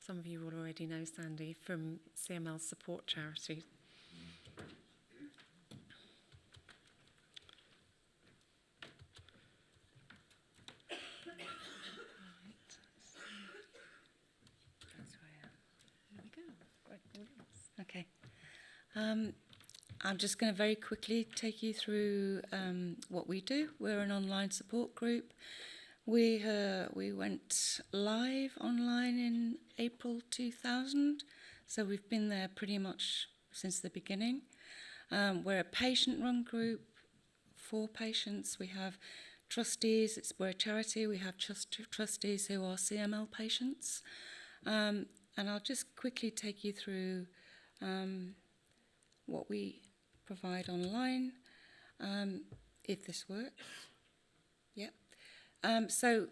some of you will already know Sandy from CML Support charity. Okay. I'm just going to very quickly take you through what we do. We're an online support group. We went live online in April 2000, so we've been there pretty much since the beginning. We're a patient-run group for patients. We have trustees. We're a charity. We have trustees who are CML patients. And I'll just quickly take you through what we provide online, if this works. Yep. So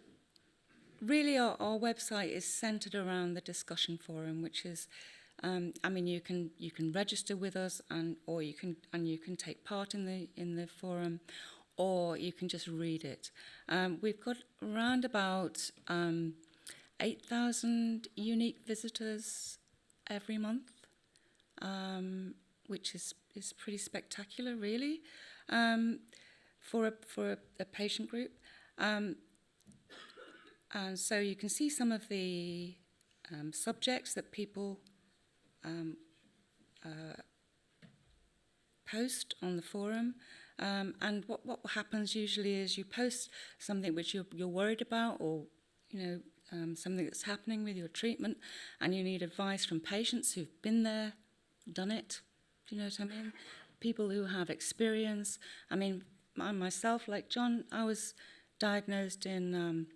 really our website is centred around the discussion forum, which is, you can register with us or you can take part in the forum, or you can just read it. We've got around about 8,000 unique visitors every month, which is pretty spectacular, really, for a patient group. And so you can see some of the subjects that people post on the forum. And what happens usually is you post something which you're worried about, or something that's happening with your treatment, and you need advice from patients who've been there, done it. Do you know what I mean? People who have experience. I mean, myself, like John, I was diagnosed in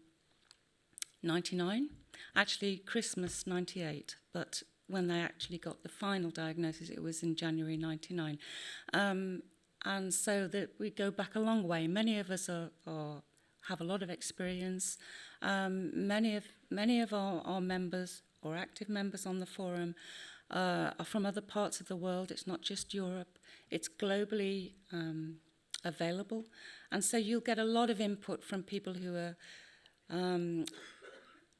99, actually Christmas 98, but when they actually got the final diagnosis, it was in January 99. And so that we go back a long way. Many of us have a lot of experience. Many of our members, or active members on the forum, are from other parts of the world. It's not just Europe. It's globally available. And so you'll get a lot of input from people who are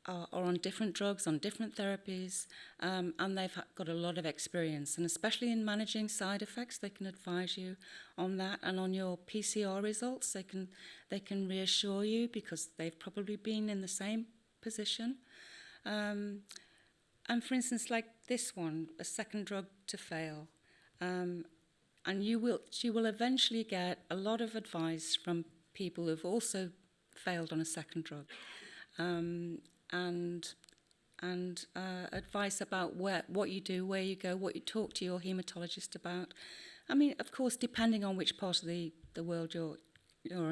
on different drugs, on different therapies, and they've got a lot of experience. And especially in managing side effects, they can advise you on that. And on your PCR results, they can reassure you because they've probably been in the same position. And for instance, like this one, a second drug to fail. And you will eventually get a lot of advice from people who've also failed on a second drug. And advice about what you do, where you go, what you talk to your haematologist about. I mean, of course, depending on which part of the world you're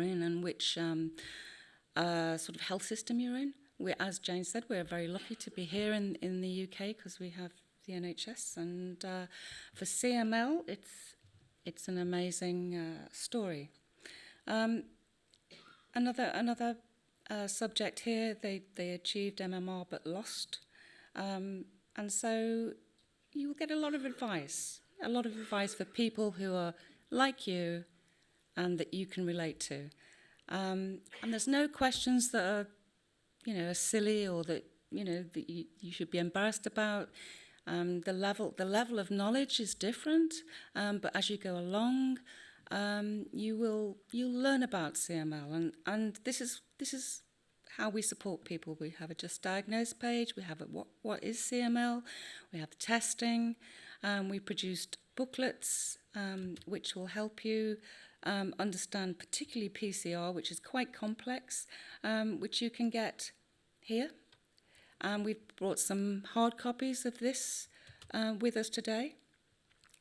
in and which sort of health system you're in. As Jane said, we're very lucky to be here in the UK because we have the NHS. And for CML, it's an amazing story. Another subject here, they achieved MMR but lost. And so you will get a lot of advice for people who are like you and that you can relate to. And there's no questions that are, are silly or that, that you should be embarrassed about. The level of knowledge is different, but as you go along, you'll learn about CML, and this is how we support people. We have a Just Diagnosed page. We have a what is CML. We have testing. We produced booklets which will help you understand particularly PCR, which is quite complex, which you can get here. We've brought some hard copies of this with us today.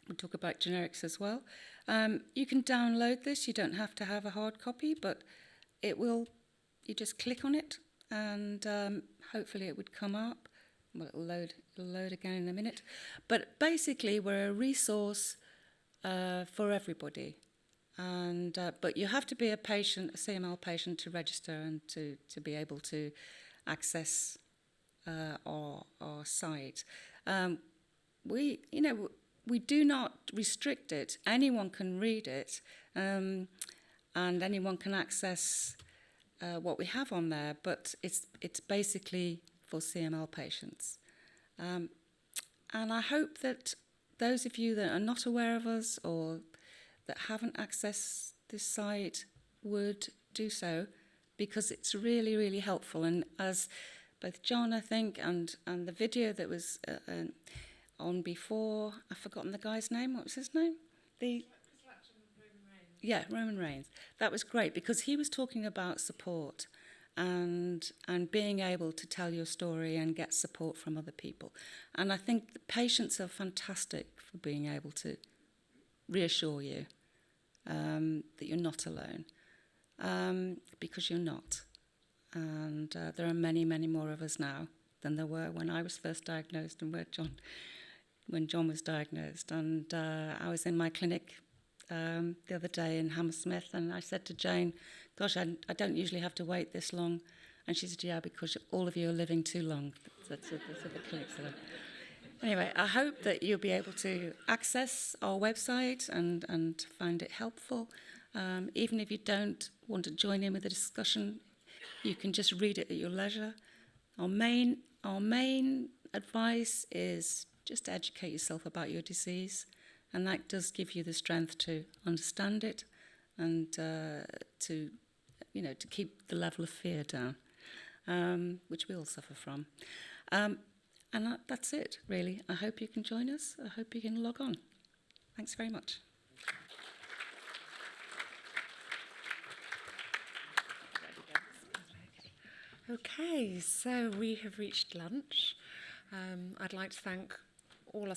We'll talk about generics as well. You can download this. You don't have to have a hard copy, but you just click on it, and hopefully it would come up. Well, it'll load again in a minute. But basically, we're a resource for everybody. And but you have to be a CML patient, to register and to be able to access our site. We do not restrict it. Anyone can read it, and anyone can access what we have on there. But it's basically for CML patients. And I hope that those of you that are not aware of us or that haven't accessed this site would do so, because it's really, really helpful. And as both John, I think, and the video that was on before, I've forgotten the guy's name. What was his name? Yeah, Roman Reigns. That was great, because he was talking about support and being able to tell your story and get support from other people. And I think the patients are fantastic for being able to reassure you that you're not alone, because you're not. And there are many, many more of us now than there were when I was first diagnosed and when John was diagnosed. And I was in my clinic the other day in Hammersmith, and I said to Jane, gosh, I don't usually have to wait this long. And she said, yeah, because all of you are living too long. That's what the clinics are. Anyway, I hope that you'll be able to access our website and find it helpful. Even if you don't want to join in with the discussion, you can just read it at your leisure. Our main advice is just to educate yourself about your disease, and that does give you the strength to understand it and to keep the level of fear down, which we all suffer from. And that's it, really. I hope you can join us. I hope you can log on. Thanks very much. Okay, so we have reached lunch. I'd like to thank all our